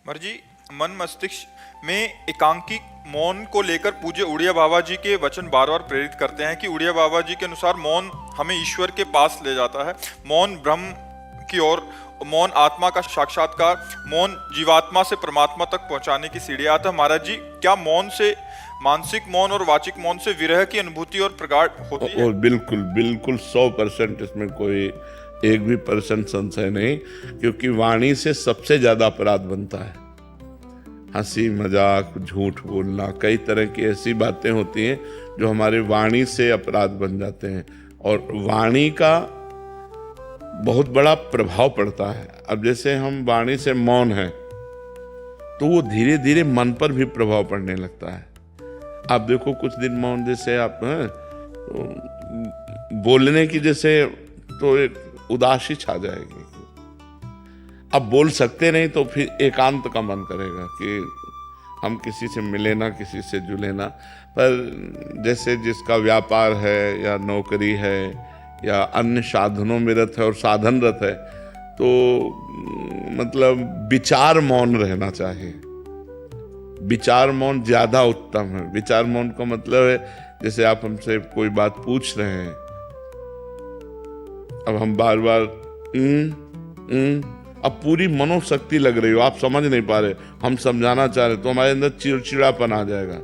मर्जी मन मस्तिष्क में एकांकी मौन को लेकर पूज्य उड़िया बाबा जी के वचन बार बार प्रेरित करते हैं कि उड़िया बाबा जी के अनुसार मौन हमें ईश्वर के पास ले जाता है, मौन ब्रह्म की ओर, मौन आत्मा का साक्षात्कार, मौन जीवात्मा से परमात्मा तक पहुंचाने की सीढ़ी। आता महाराज जी, क्या मौन से, मानसिक मौन और वाचिक मौन से विरह की अनुभूति और प्रगाढ़ होती है? और बिल्कुल बिल्कुल 100% इसमें कोई एक भी % संशय नहीं, क्योंकि वाणी से सबसे ज्यादा अपराध बनता है। हंसी मजाक, झूठ बोलना, कई तरह की ऐसी बातें होती हैं जो हमारे वाणी से अपराध बन जाते हैं, और वाणी का बहुत बड़ा प्रभाव पड़ता है। अब जैसे हम वाणी से मौन हैं तो वो धीरे धीरे मन पर भी प्रभाव पड़ने लगता है। आप देखो कुछ दिन मौन जैसे आप तो बोलने की जैसे तो एक उदासी छा जाएगी। अब बोल सकते नहीं तो फिर एकांत का मन करेगा कि हम किसी से मिले ना, किसी से जुले ना। पर जैसे जिसका व्यापार है या नौकरी है या अन्य साधनों में रत है और साधनरत है, तो मतलब विचार मौन रहना चाहिए। विचार मौन ज्यादा उत्तम है। विचार मौन का मतलब है जैसे आप हमसे कोई बात पूछ रहे हैं, अब हम बार बार अब पूरी मनोशक्ति लग रही हो, आप समझ नहीं पा रहे, हम समझाना चाह रहे, तो हमारे अंदर चिड़चिड़ापन आ जाएगा।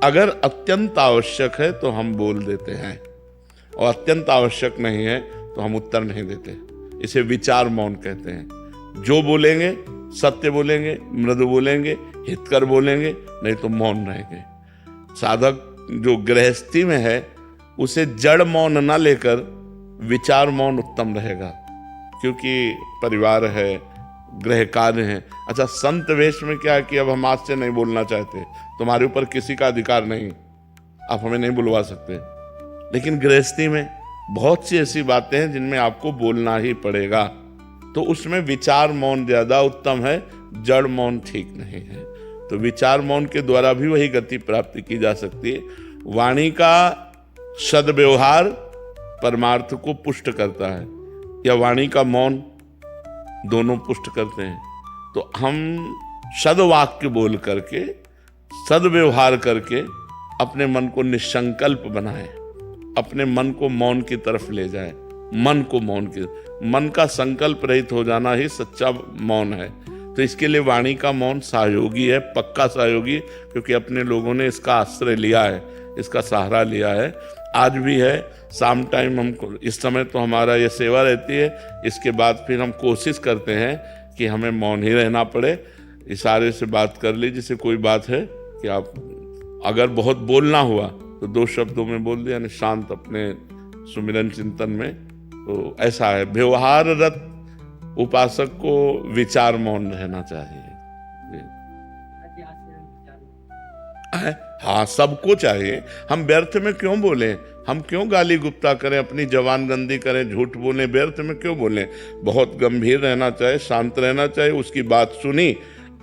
अगर अत्यंत आवश्यक है तो हम बोल देते हैं, और अत्यंत आवश्यक नहीं है तो हम उत्तर नहीं देते। इसे विचार मौन कहते हैं। जो बोलेंगे सत्य बोलेंगे, मृदु बोलेंगे, हितकर बोलेंगे, नहीं तो मौन रहेंगे। साधक जो गृहस्थी में है उसे जड़ मौन ना लेकर विचार मौन उत्तम रहेगा, क्योंकि परिवार है, गृह कार्य है। अच्छा, संत वेश में क्या है कि अब हम आज से नहीं बोलना चाहते, तुम्हारे ऊपर किसी का अधिकार नहीं, आप हमें नहीं बुलवा सकते। लेकिन गृहस्थी में बहुत सी ऐसी बातें हैं जिनमें आपको बोलना ही पड़ेगा, तो उसमें विचार मौन ज्यादा उत्तम है, जड़ मौन ठीक नहीं है। तो विचार मौन के द्वारा भी वही गति प्राप्ति की जा सकती है। वाणी का सद्व्यवहार परमार्थ को पुष्ट करता है, या वाणी का मौन, दोनों पुष्ट करते हैं। तो हम सद्वाक्य बोल करके, सद्व्यवहार करके अपने मन को निसंकल्प बनाएं, अपने मन को मौन की तरफ ले जाएं। मन का संकल्प रहित हो जाना ही सच्चा मौन है। तो इसके लिए वाणी का मौन सहयोगी है, पक्का सहयोगी, क्योंकि अपने लोगों ने इसका आश्रय लिया है, इसका सहारा लिया है, आज भी है। शाम टाइम हमको, इस समय तो हमारा ये सेवा रहती है, इसके बाद फिर हम कोशिश करते हैं कि हमें मौन ही रहना पड़े। इशारे से बात कर ली, जैसे कोई बात है कि आप अगर बहुत बोलना हुआ तो 2 शब्दों में बोल दिया, यानी शांत अपने सुमिरन चिंतन में। तो ऐसा है, व्यवहाररत उपासक को विचार मौन रहना चाहिए। हाँ, सबको चाहिए। हम व्यर्थ में क्यों बोले, हम क्यों गाली गुप्ता करें, अपनी जवान गंदी करें, झूठ बोलें, व्यर्थ में क्यों बोलें। बहुत गंभीर रहना चाहिए, शांत रहना चाहिए। उसकी बात सुनी,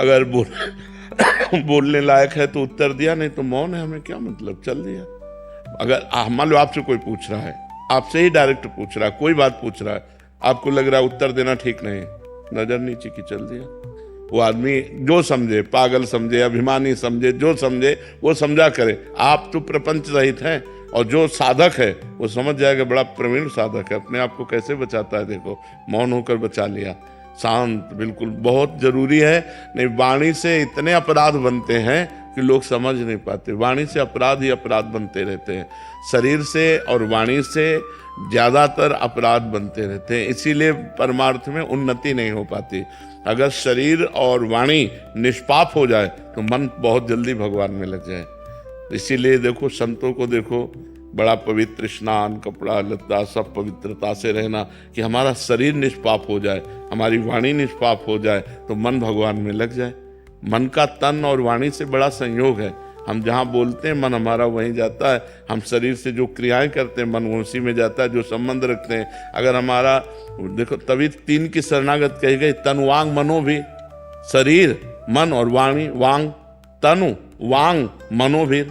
अगर बोलने लायक है तो उत्तर दिया, नहीं तो मौन है, हमें क्या मतलब, चल दिया। अगर मान लो आपसे कोई पूछ रहा है, आपसे ही डायरेक्ट पूछ रहा है, कोई बात पूछ रहा है, आपको लग रहा है उत्तर देना ठीक नहीं, नजर नीचे की, चल दिया। वो आदमी जो समझे, पागल समझे, अभिमानी समझे, जो समझे वो समझा करे। आप तो प्रपंच रहित हैं, और जो साधक है वो समझ जाएगा, बड़ा प्रवीण साधक है, अपने आप को कैसे बचाता है, देखो मौन होकर बचा लिया। शांत बिल्कुल बहुत जरूरी है। नहीं, वाणी से इतने अपराध बनते हैं कि लोग समझ नहीं पाते। वाणी से अपराध ही अपराध बनते रहते हैं, शरीर से और वाणी से ज्यादातर अपराध बनते रहते हैं। इसीलिए परमार्थ में उन्नति नहीं हो पाती। अगर शरीर और वाणी निष्पाप हो जाए तो मन बहुत जल्दी भगवान में लग जाए। इसीलिए देखो, संतों को देखो, बड़ा पवित्र स्नान, कपड़ा लत्ता सब पवित्रता से रहना, कि हमारा शरीर निष्पाप हो जाए, हमारी वाणी निष्पाप हो जाए, तो मन भगवान में लग जाए। मन का तन और वाणी से बड़ा संयोग है। हम जहाँ बोलते हैं मन हमारा वहीं जाता है, हम शरीर से जो क्रियाएं करते हैं मन उसी में जाता है, जो संबंध रखते हैं। अगर हमारा देखो, तभी 3 की शरणागत कही गई, तनु वांग मनो भी, शरीर मन और वाणी, वांग तनु वांग मनो भी,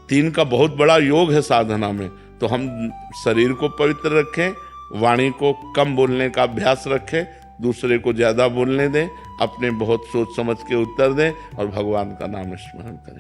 3 का बहुत बड़ा योग है साधना में। तो हम शरीर को पवित्र रखें, वाणी को कम बोलने का अभ्यास रखें, दूसरे को ज्यादा बोलने दें, अपने बहुत सोच समझ के उत्तर दें और भगवान का नाम स्मरण करें।